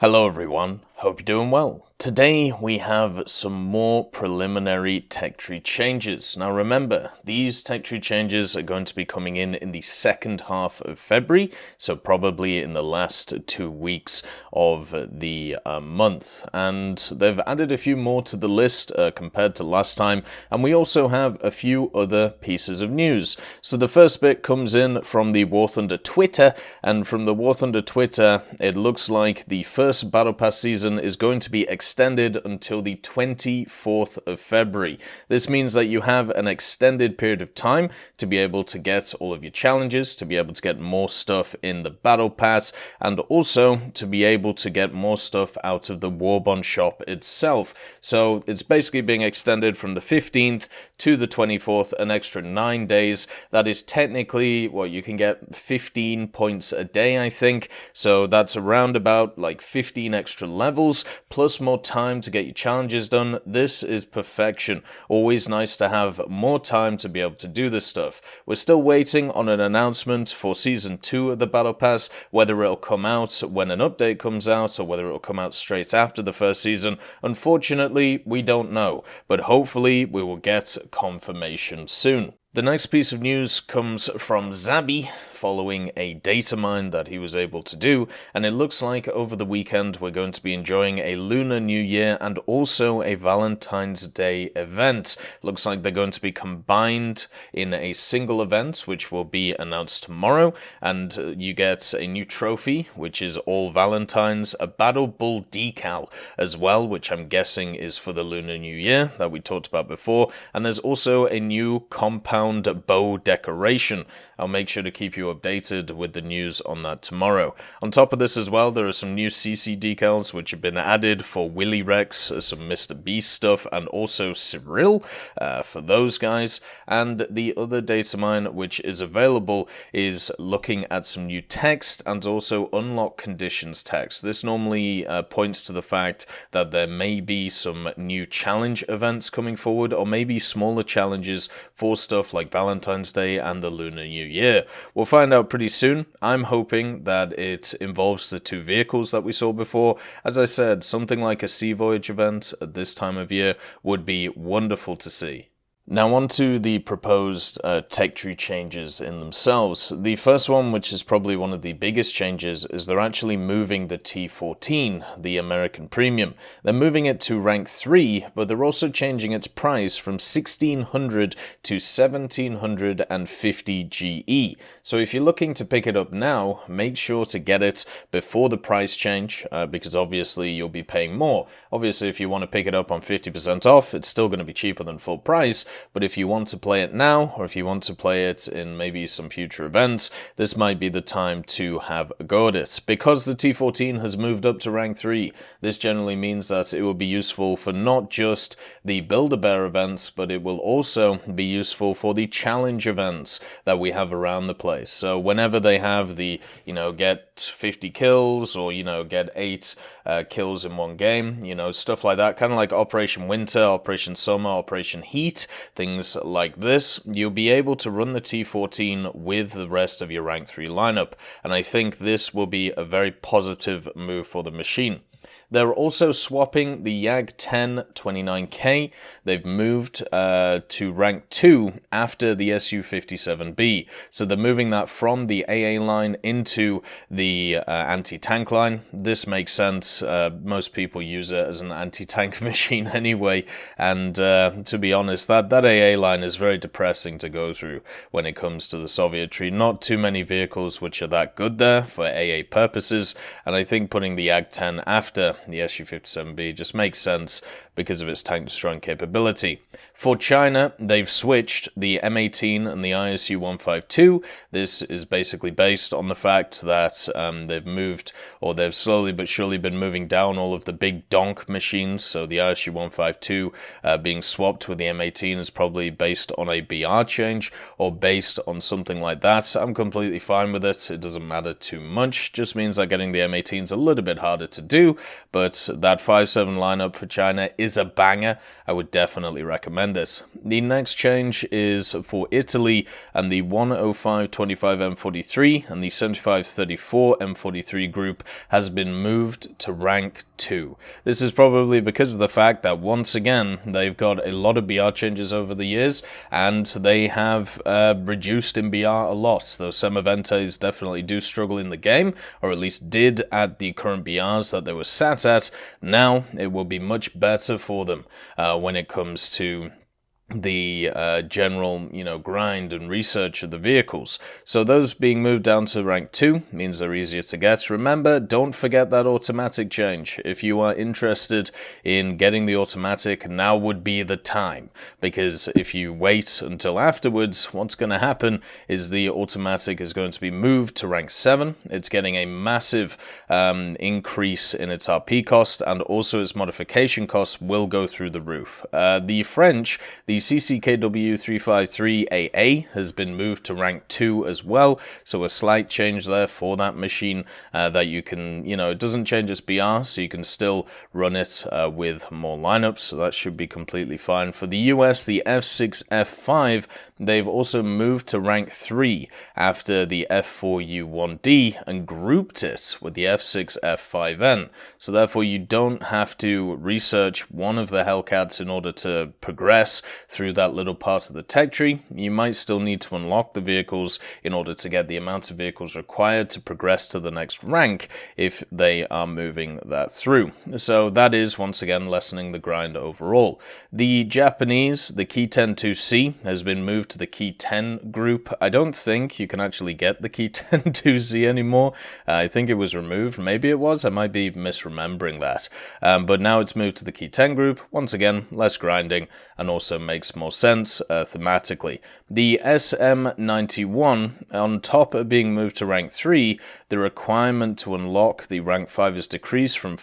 Hello everyone, hope you're doing well. Today we have some more preliminary tech tree changes. Now remember, these tech tree changes are going to be coming in the second half of February, so probably in the last 2 weeks of the month. And they've added a few more to the list compared to last time, and we also have a few other pieces of news. So the first bit comes in from the War Thunder Twitter, and from the War Thunder Twitter, it looks like the first Battle Pass season is going to be extended until the 24th of February. This means that you have an extended period of time to be able to get all of your challenges, to be able to get more stuff in the Battle Pass, and also to be able to get more stuff out of the Warbond shop itself. So it's basically being extended from the 15th to the 24th, an extra 9 days. That is technically, well, you can get 15 points a day, I think. So that's around about like 15 extra levels, plus more time to get your challenges done. This is perfection. Always nice to have more time to be able to do this stuff. We're still waiting on an announcement for Season 2 of the Battle Pass, whether it'll come out when an update comes out or whether it'll come out straight after the first season. Unfortunately, we don't know, but hopefully we will get confirmation soon. The next piece of news comes from Zabby, following a data mine that he was able to do, and it looks like over the weekend we're going to be enjoying a Lunar New Year and also a Valentine's Day event. Looks like they're going to be combined in a single event, which will be announced tomorrow, and you get a new trophy, which is all Valentine's, a Battle Bull decal as well, which I'm guessing is for the Lunar New Year that we talked about before, and there's also a new compound bow decoration. I'll make sure to keep you updated with the news on that tomorrow. On top of this as well, there are some new CC decals which have been added for Willy Rex, some Mr. Beast stuff, and also Cyril for those guys. And the other data mine which is available is looking at some new text and also unlock conditions text. This normally points to the fact that there may be some new challenge events coming forward, or maybe smaller challenges for stuff like Valentine's Day and the Lunar New Year. We'll find out pretty soon. I'm hoping that it involves the two vehicles that we saw before. As I said, something like a Sea Voyage event at this time of year would be wonderful to see. Now on to the proposed tech tree changes in themselves. The first one, which is probably one of the biggest changes, is they're actually moving the T14, the American Premium. They're moving it to rank 3, but they're also changing its price from 1600 to 1750 GE. So if you're looking to pick it up now, make sure to get it before the price change, because obviously you'll be paying more. Obviously, if you want to pick it up on 50% off, it's still going to be cheaper than full price. But if you want to play it now, or if you want to play it in maybe some future events, this might be the time to have a go at it. Because the T14 has moved up to rank 3, this generally means that it will be useful for not just the Build-A-Bear events, but it will also be useful for the challenge events that we have around the place. So whenever they have the, get 50 kills, or, get 8 kills in one game, stuff like that, kind of like Operation Winter, Operation Summer, Operation Heat, things like this, you'll be able to run the T14 with the rest of your rank 3 lineup, and I think this will be a very positive move for the machine. They're also swapping the YAG 10 29K. They've moved to rank 2 after the SU-57B. So they're moving that from the AA line into the anti-tank line. This makes sense. Most people use it as an anti-tank machine anyway. And to be honest, that AA line is very depressing to go through when it comes to the Soviet tree. Not too many vehicles which are that good there for AA purposes. And I think putting the YAG 10 after the SU-57B just makes sense because of its tank destroying capability. For China, they've switched the M18 and the ISU-152. This is basically based on the fact that they've moved, or they've slowly but surely been moving down all of the big donk machines. So the ISU-152 being swapped with the M18 is probably based on a BR change or based on something like that. I'm completely fine with it. It doesn't matter too much. Just means that getting the M18 is a little bit harder to do, but that 5-7 lineup for China is a banger. I would definitely recommend this. The next change is for Italy, and the 105-25 M43 and the 75-34 M43 group has been moved to rank 2. This is probably because of the fact that once again they've got a lot of BR changes over the years, and they have reduced in BR a lot. Those Semaventes definitely do struggle in the game, or at least did at the current BRs that they were sat at. Now it will be much better for them when it comes to the general, grind and research of the vehicles. So those being moved down to rank 2 means they're easier to get. Remember, don't forget that automatic change. If you are interested in getting the automatic, now would be the time, because if you wait until afterwards, what's going to happen is the automatic is going to be moved to rank 7. It's getting a massive increase in its RP cost, and also its modification costs will go through the roof. The French, the CCKW 353AA has been moved to rank 2 as well, so a slight change there for that machine that you can, it doesn't change its BR, so you can still run it with more lineups, so that should be completely fine. For the US, the F6F5, they've also moved to rank 3 after the F4U1D and grouped it with the F6F5N, so therefore you don't have to research one of the Hellcats in order to progress through that little part of the tech tree. You might still need to unlock the vehicles in order to get the amount of vehicles required to progress to the next rank if they are moving that through. So that is once again lessening the grind overall. The Japanese, the Key 10-2C has been moved to the Key 10 group. I don't think you can actually get the Key 10-2C anymore. I think it was removed. Maybe it was. I might be misremembering that. But now it's moved to the Key 10 group. Once again, less grinding, and also makes more sense thematically. The SM91, on top of being moved to rank 3, the requirement to unlock the rank 5 is decreased from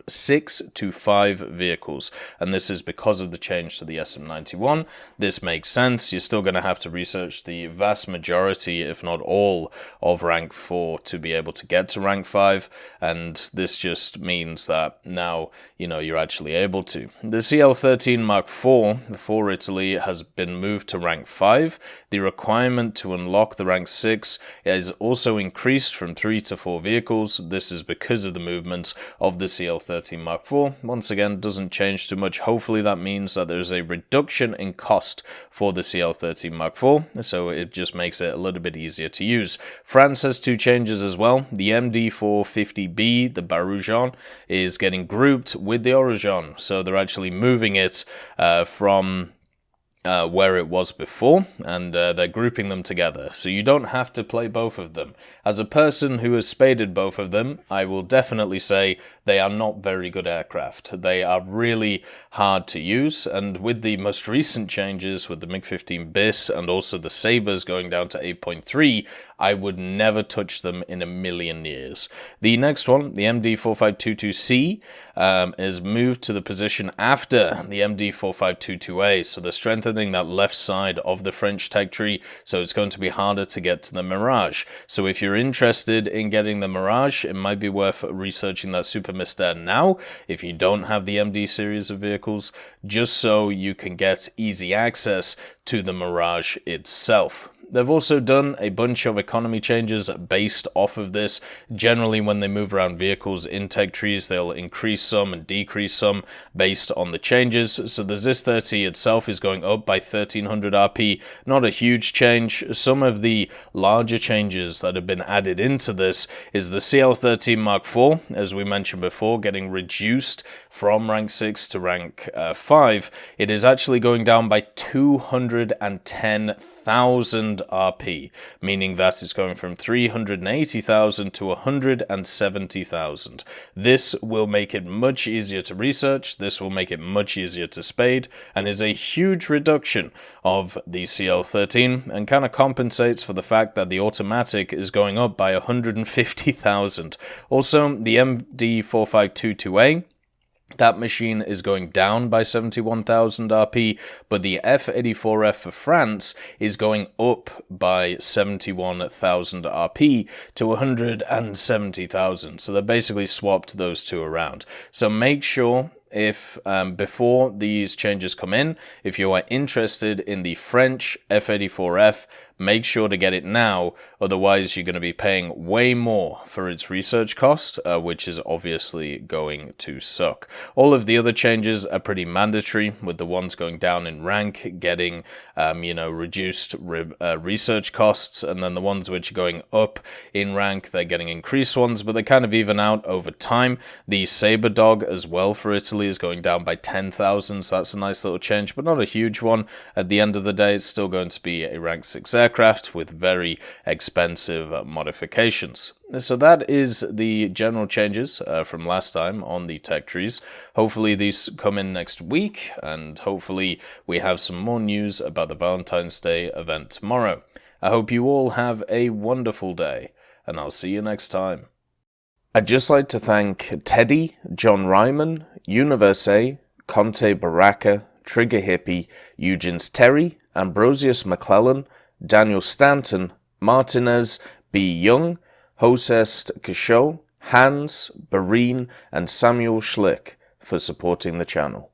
6 to 5 vehicles, and this is because of the change to the SM91. This makes sense. You're still going to have to research the vast majority, if not all, of rank 4 to be able to get to rank 5, and this just means that now you're actually able to. The CL13 Mark IV for Italy has been moved to rank 5. The requirement to unlock the rank 6 is also increased from 3 to 4 vehicles. This is because of the movement of the CL13 Mark IV. Once again, doesn't change too much. Hopefully that means that there's a reduction in cost for the CL13 Mark IV, so it just makes it a little bit easier to use. France has 2 changes as well. The MD450B, the Baroujon, is getting grouped with the Oroujon, so they're actually moving it from where it was before, and they're grouping them together, so you don't have to play both of them. As a person who has spaded both of them, I will definitely say they are not very good aircraft. They are really hard to use, and with the most recent changes with the MiG-15 BIS and also the Sabres going down to 8.3, I would never touch them in a million years. The next one, the MD4522C, is moved to the position after the MD4522A, so they're strengthening that left side of the French tech tree, so it's going to be harder to get to the Mirage. So if you're interested in getting the Mirage, it might be worth researching that Super Mystère now, if you don't have the MD series of vehicles, just so you can get easy access to the Mirage itself. They've also done a bunch of economy changes based off of this. Generally, when they move around vehicles in tech trees, they'll increase some and decrease some based on the changes. So the ZIS-30 itself is going up by 1300 RP. Not a huge change. Some of the larger changes that have been added into this is the CL13 Mark IV, as we mentioned before, getting reduced from rank 6 to rank 5. It is actually going down by 210,000 RP, meaning that it's going from 380,000 to 170,000. This will make it much easier to research, this will make it much easier to spade, and is a huge reduction of the CL13, and kind of compensates for the fact that the automatic is going up by 150,000. Also, the MD4522A That machine is going down by 71,000 RP, but the F84F for France is going up by 71,000 RP to 170,000. So they basically swapped those two around. So make sure if before these changes come in, if you are interested in the French F84F, make sure to get it now, otherwise you're going to be paying way more for its research cost, which is obviously going to suck. All of the other changes are pretty mandatory, with the ones going down in rank getting, reduced research costs, and then the ones which are going up in rank, they're getting increased ones, but they kind of even out over time. The Saber Dog as well for Italy is going down by 10,000, so that's a nice little change, but not a huge one. At the end of the day, it's still going to be a rank 6 aircraft with very expensive modifications. So that is the general changes from last time on the tech trees. Hopefully these come in next week, and hopefully we have some more news about the Valentine's Day event tomorrow. I hope you all have a wonderful day, and I'll see you next time. I'd just like to thank Teddy, John Ryman, Universe, Conte Baraka, Trigger Hippie, Eugens Terry, Ambrosius McClellan, Daniel Stanton, Martinez, B. Young, Hosest Kishol, Hans, Bareen, and Samuel Schlick for supporting the channel.